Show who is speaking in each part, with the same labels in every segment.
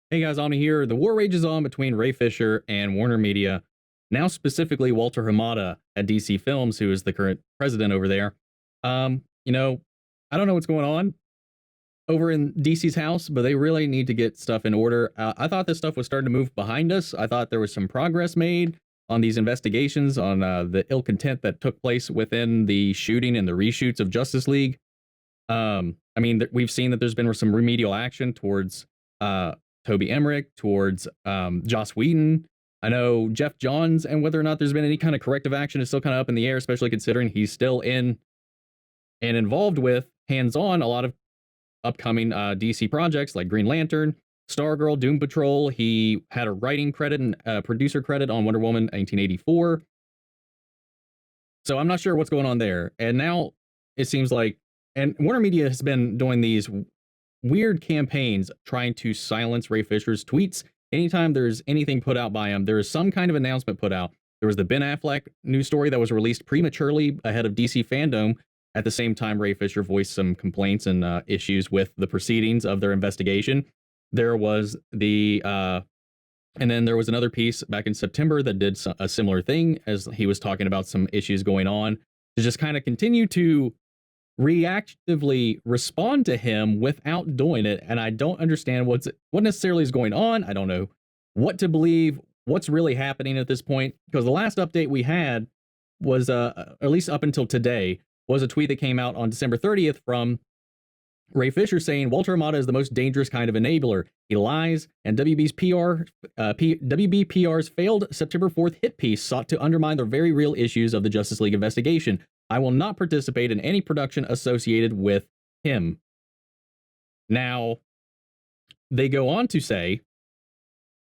Speaker 1: Hey guys, on here. The war rages on between Ray Fisher and WarnerMedia. Now, specifically, Walter Hamada at DC Films, who is the current president over there. Um, you know, I don't know what's going on over in DC's house, but they really need to get stuff in order. I thought this stuff was starting to move behind us. I thought there was some progress made on these investigations on the ill content that took place within the shooting and the reshoots of Justice League. We've seen that there's been some remedial action towards Toby Emmerich, towards Joss Whedon. I know Jeff Johns, and whether or not there's been any kind of corrective action is still kind of up in the air, especially considering he's still in and involved with hands-on a lot of upcoming DC projects like Green Lantern, Stargirl, Doom Patrol. He had a writing credit and producer credit on Wonder Woman 1984. So I'm not sure what's going on there. And now it seems like, and WarnerMedia has been doing these weird campaigns trying to silence Ray Fisher's tweets. Anytime there's anything put out by him, there is some kind of announcement put out. There was the Ben Affleck news story that was released prematurely ahead of DC Fandom. At the same time, Ray Fisher voiced some complaints and issues with the proceedings of their investigation. There was and then there was another piece back in September that did a similar thing, as he was talking about some issues going on, to just kind of continue to reactively respond to him without doing it. And I don't understand what necessarily is going on. I don't know what to believe, what's really happening at this point, because the last update we had was at least up until today, was a tweet that came out on December 30th from Ray Fisher saying Walter Hamada is the most dangerous kind of enabler. He lies, and WBPR's failed September 4th hit piece sought to undermine the very real issues of the Justice League investigation. I will not participate in any production associated with him. Now, they go on to say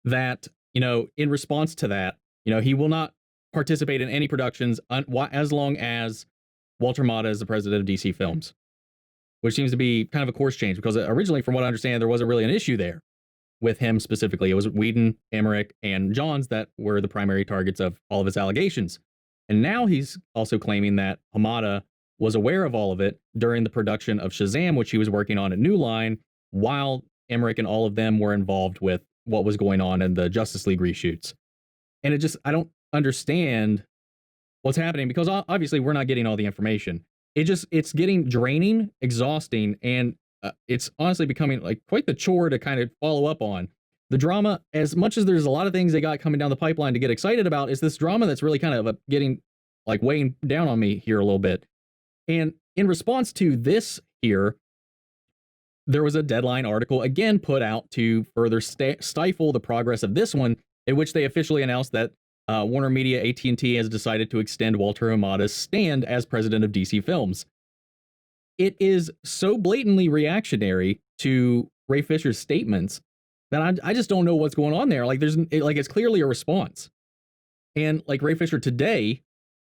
Speaker 1: that, in response to that, he will not participate in any productions as long as Walter Hamada is the president of DC Films, which seems to be kind of a course change, because originally, from what I understand, there wasn't really an issue there with him specifically. It was Whedon, Emmerich, and Johns that were the primary targets of all of his allegations. And now he's also claiming that Hamada was aware of all of it during the production of Shazam, which he was working on at New Line, while Emmerich and all of them were involved with what was going on in the Justice League reshoots. And I don't understand what's happening, because obviously we're not getting all the information. It's getting draining, exhausting, and it's honestly becoming like quite the chore to kind of follow up on. The drama, as much as there's a lot of things they got coming down the pipeline to get excited about, is this drama that's really kind of getting like weighing down on me here a little bit. And in response to this here, there was a Deadline article again put out to further stifle the progress of this one, in which they officially announced that WarnerMedia AT&T has decided to extend Walter Hamada's stand as president of DC Films. It is so blatantly reactionary to Ray Fisher's statements that I just don't know what's going on there. Like it's clearly a response. And like Ray Fisher today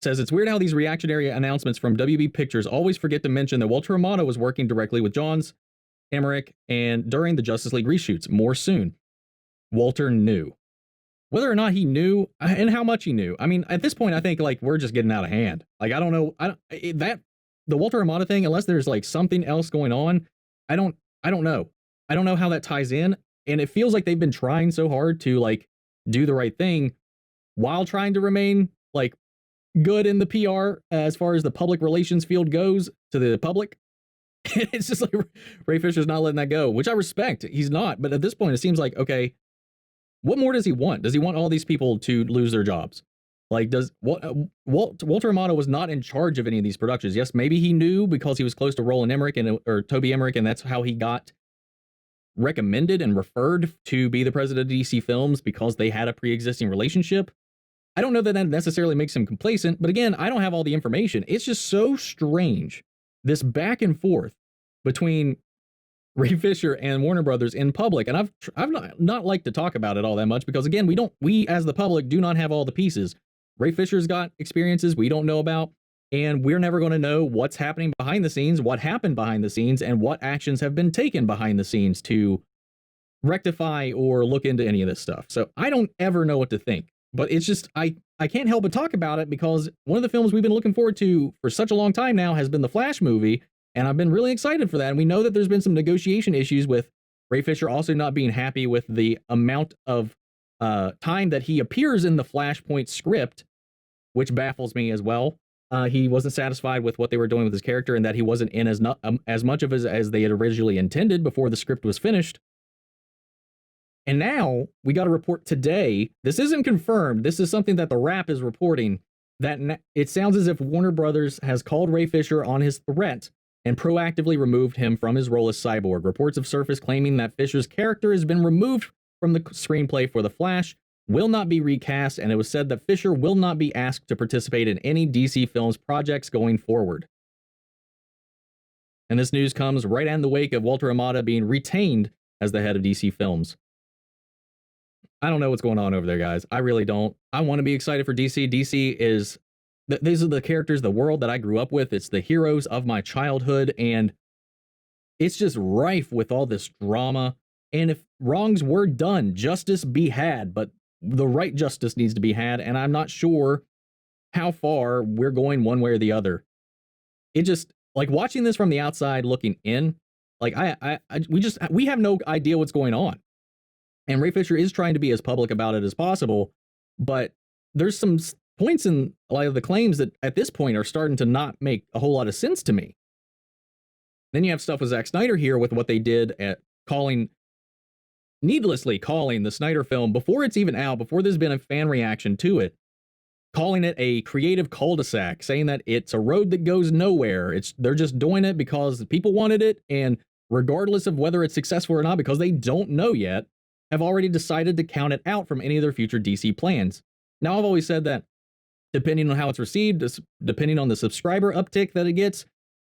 Speaker 1: says, it's weird how these reactionary announcements from WB Pictures always forget to mention that Walter Hamada was working directly with Johns, Emmerich, and during the Justice League reshoots. More soon. Walter knew. Whether or not he knew and how much he knew. I mean, at this point, I think like we're just getting out of hand. Like, I don't know. The Walter Hamada thing, unless there's like something else going on, I don't know. I don't know how that ties in. And it feels like they've been trying so hard to like do the right thing while trying to remain like good in the PR as far as the public relations field goes to the public. It's just like Ray Fisher's not letting that go, which I respect. He's not. But at this point, it seems like, okay, what more does he want? Does he want all these people to lose their jobs? Like, Walter Hamada was not in charge of any of these productions. Yes, maybe he knew because he was close to Roland Emmerich or Toby Emmerich, and that's how he got recommended and referred to be the president of DC Films, because they had a pre-existing relationship. I don't know that necessarily makes him complacent, but again, I don't have all the information. It's just so strange, this back and forth between Ray Fisher and Warner Brothers in public. And I've not liked to talk about it all that much, because again, we as the public do not have all the pieces. Ray Fisher's got experiences we don't know about, and we're never going to know what's happening behind the scenes, what happened behind the scenes, and what actions have been taken behind the scenes to rectify or look into any of this stuff. So I don't ever know what to think, but it's just, I can't help but talk about it, because one of the films we've been looking forward to for such a long time now has been the Flash movie. And I've been really excited for that. And we know that there's been some negotiation issues with Ray Fisher also not being happy with the amount of time that he appears in the Flashpoint script, which baffles me as well. He wasn't satisfied with what they were doing with his character, and that he wasn't in as much of as they had originally intended before the script was finished. And now we got a report today. This isn't confirmed. This is something that The Wrap is reporting, that it sounds as if Warner Brothers has called Ray Fisher on his threat and proactively removed him from his role as Cyborg. Reports have surfaced claiming that Fisher's character has been removed from the screenplay for The Flash, will not be recast, and it was said that Fisher will not be asked to participate in any DC Films projects going forward. And this news comes right in the wake of Walter Amada being retained as the head of DC Films. I don't know what's going on over there, guys. I really don't. I want to be excited for DC. DC is, these are the characters, the world that I grew up with. It's the heroes of my childhood, and it's just rife with all this drama. And if wrongs were done, justice be had, but the right justice needs to be had, and I'm not sure how far we're going one way or the other. It just, like, watching this from the outside looking in, like, we have no idea what's going on. And Ray Fisher is trying to be as public about it as possible, but there's some points in a lot of the claims that at this point are starting to not make a whole lot of sense to me. Then you have stuff with Zack Snyder here with what they did at needlessly calling the Snyder film, before it's even out, before there's been a fan reaction to it, calling it a creative cul-de-sac, saying that it's a road that goes nowhere. They're just doing it because people wanted it, and regardless of whether it's successful or not, because they don't know yet, have already decided to count it out from any of their future DC plans. Now, I've always said that depending on how it's received, depending on the subscriber uptick that it gets,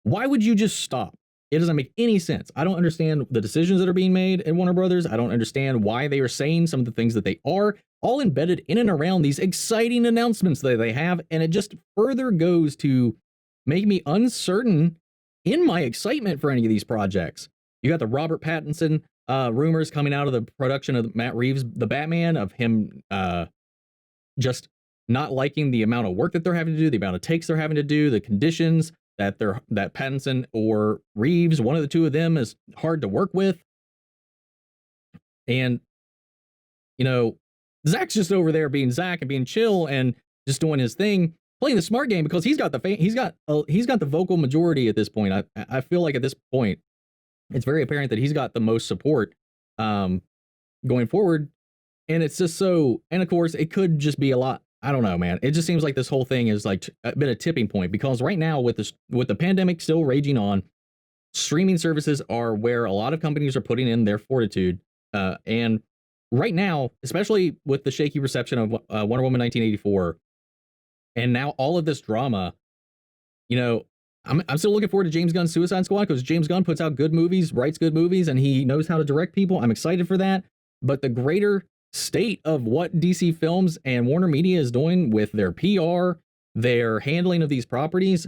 Speaker 1: why would you just stop? It doesn't make any sense. I don't understand the decisions that are being made at Warner Brothers. I don't understand why they are saying some of the things that they are, all embedded in and around these exciting announcements that they have, and it just further goes to make me uncertain in my excitement for any of these projects. You got the Robert Pattinson rumors coming out of the production of Matt Reeves' The Batman, of him just not liking the amount of work that they're having to do, the amount of takes they're having to do, the conditions that Pattinson or Reeves, one of the two of them, is hard to work with. And, you know, Zach's just over there being Zach and being chill and just doing his thing, playing the smart game, because he's got the vocal majority at this point. I feel like at this point, it's very apparent that he's got the most support going forward. And it's just so, and of course, it could just be a lot. I don't know, man. It just seems like this whole thing has like been a tipping point, because right now with the pandemic still raging on, streaming services are where a lot of companies are putting in their fortitude. And right now, especially with the shaky reception of Wonder Woman 1984, and now all of this drama, you know, I'm still looking forward to James Gunn's Suicide Squad, because James Gunn puts out good movies, writes good movies, and he knows how to direct people. I'm excited for that. But the greater state of what DC Films and WarnerMedia is doing with their PR, their handling of these properties,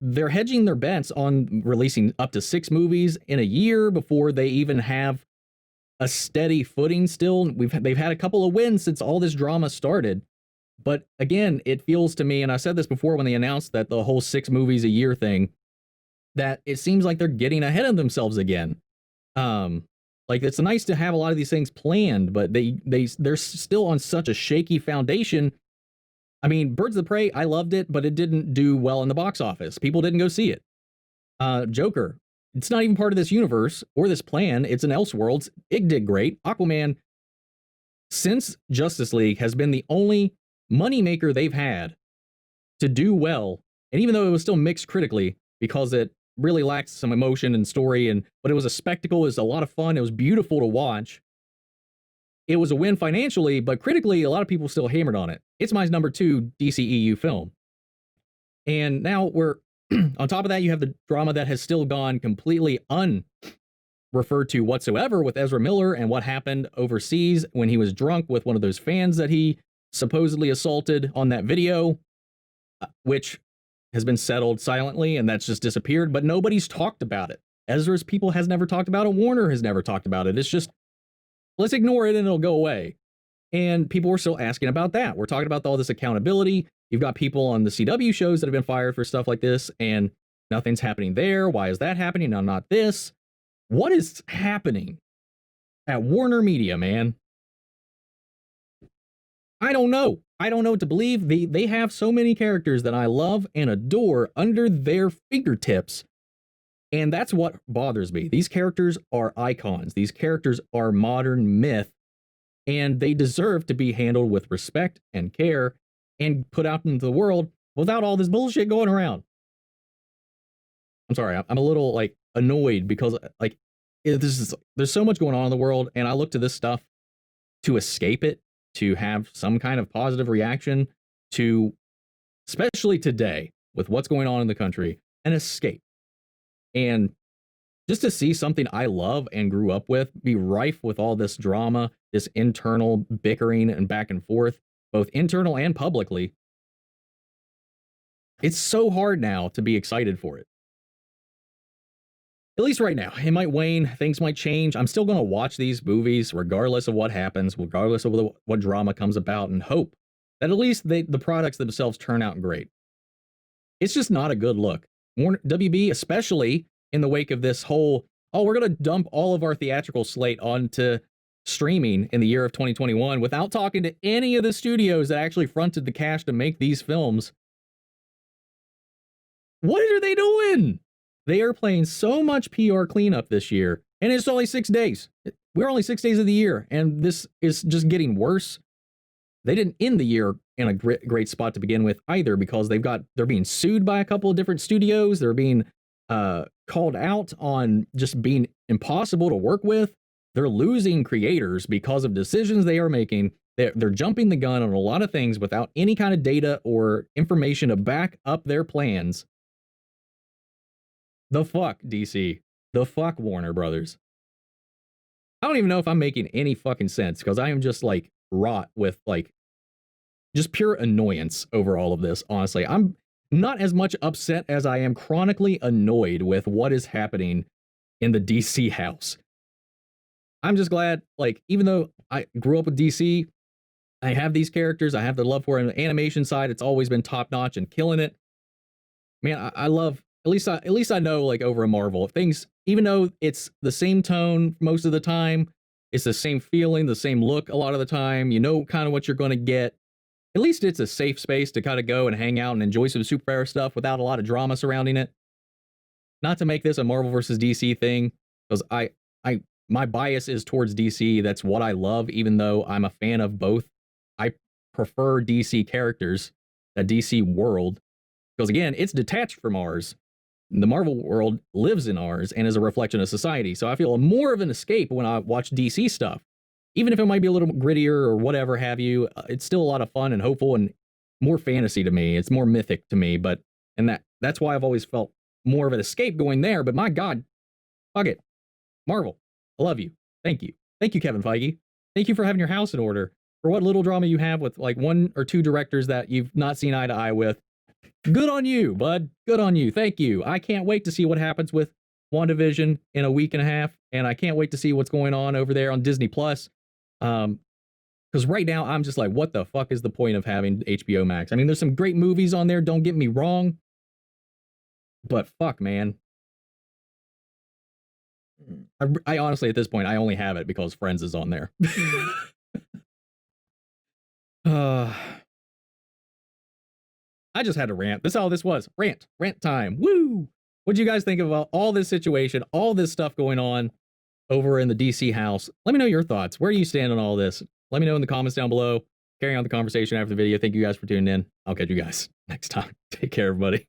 Speaker 1: they're hedging their bets on releasing up to 6 movies in a year before they even have a steady footing still. They've had a couple of wins since all this drama started. But again, it feels to me, and I said this before when they announced that the whole 6 movies a year thing, that it seems like they're getting ahead of themselves again. Like, it's nice to have a lot of these things planned, but they're still on such a shaky foundation. I mean, Birds of Prey, I loved it, but it didn't do well in the box office. People didn't go see it. Joker, it's not even part of this universe or this plan. It's an Elseworlds. It did great. Aquaman, since Justice League, has been the only moneymaker they've had to do well. And even though it was still mixed critically, because it really lacked some emotion and story, but it was a spectacle, it was a lot of fun, it was beautiful to watch. It was a win financially, but critically, a lot of people still hammered on it. It's my number 2 DCEU film. And now we're, on top of that, you have the drama that has still gone completely unreferred to whatsoever with Ezra Miller and what happened overseas when he was drunk with one of those fans that he supposedly assaulted on that video, which has been settled silently, and that's just disappeared, but nobody's talked about it. Ezra's people has never talked about it. Warner has never talked about it. It's just, let's ignore it and it'll go away. And people are still asking about that. We're talking about all this accountability. You've got people on the CW shows that have been fired for stuff like this, and nothing's happening there. Why is that happening? Now, not this. What is happening? at WarnerMedia, man. I don't know. I don't know what to believe. They have so many characters that I love and adore under their fingertips. And that's what bothers me. These characters are icons. These characters are modern myth, and they deserve to be handled with respect and care and put out into the world without all this bullshit going around. I'm sorry, I'm a little like annoyed because like there's so much going on in the world, and I look to this stuff to escape it, to have some kind of positive reaction to, especially today with what's going on in the country, an escape. And just to see something I love and grew up with be rife with all this drama, this internal bickering and back and forth, both internal and publicly, it's so hard now to be excited for it. At least right now. It might wane, things might change. I'm still going to watch these movies regardless of what happens, regardless of what drama comes about, and hope that at least the products themselves turn out great. It's just not a good look. WB, especially in the wake of this whole, oh, we're going to dump all of our theatrical slate onto streaming in the year of 2021 without talking to any of the studios that actually fronted the cash to make these films. What are they doing? They are playing so much PR cleanup this year, and it's only 6 days. We're only 6 days of the year, and this is just getting worse. They didn't end the year in a great spot to begin with either, because they're being sued by a couple of different studios. They're being called out on just being impossible to work with. They're losing creators because of decisions they are making. They're jumping the gun on a lot of things without any kind of data or information to back up their plans. The fuck, DC. The fuck, Warner Brothers. I don't even know if I'm making any fucking sense, because I am just like wrought with like just pure annoyance over all of this, honestly. I'm not as much upset as I am chronically annoyed with what is happening in the DC house. I'm just glad, like, even though I grew up with DC, I have these characters, I have the love for it. On the animation side, it's always been top notch and killing it. Man, I love, at least I know, like, over a Marvel, things, even though it's the same tone most of the time, it's the same feeling, the same look a lot of the time, you know kind of what you're going to get. At least it's a safe space to kind of go and hang out and enjoy some superhero stuff without a lot of drama surrounding it. Not to make this a Marvel versus DC thing, because my bias is towards DC. That's what I love, even though I'm a fan of both. I prefer DC characters, a DC world, because again, it's detached from ours. The Marvel world lives in ours and is a reflection of society. So I feel more of an escape when I watch DC stuff. Even if it might be a little grittier or whatever have you, it's still a lot of fun and hopeful and more fantasy to me. It's more mythic to me, that's why I've always felt more of an escape going there. But my God, fuck it. Marvel, I love you. Thank you. Thank you, Kevin Feige. Thank you for having your house in order. For what little drama you have with like one or two directors that you've not seen eye to eye with. Good on you, bud. Good on you. Thank you. I can't wait to see what happens with WandaVision in a week and a half, and I can't wait to see what's going on over there on Disney Plus. Because right now I'm just like, what the fuck is the point of having HBO Max? I mean, there's some great movies on there, don't get me wrong, but fuck, man. I honestly, at this point, I only have it because Friends is on there. I just had to rant. That's all this was. Rant time. Woo! What do you guys think about all this situation, all this stuff going on over in the DC house? Let me know your thoughts. Where do you stand on all this? Let me know in the comments down below. Carry on the conversation after the video. Thank you guys for tuning in. I'll catch you guys next time. Take care, everybody.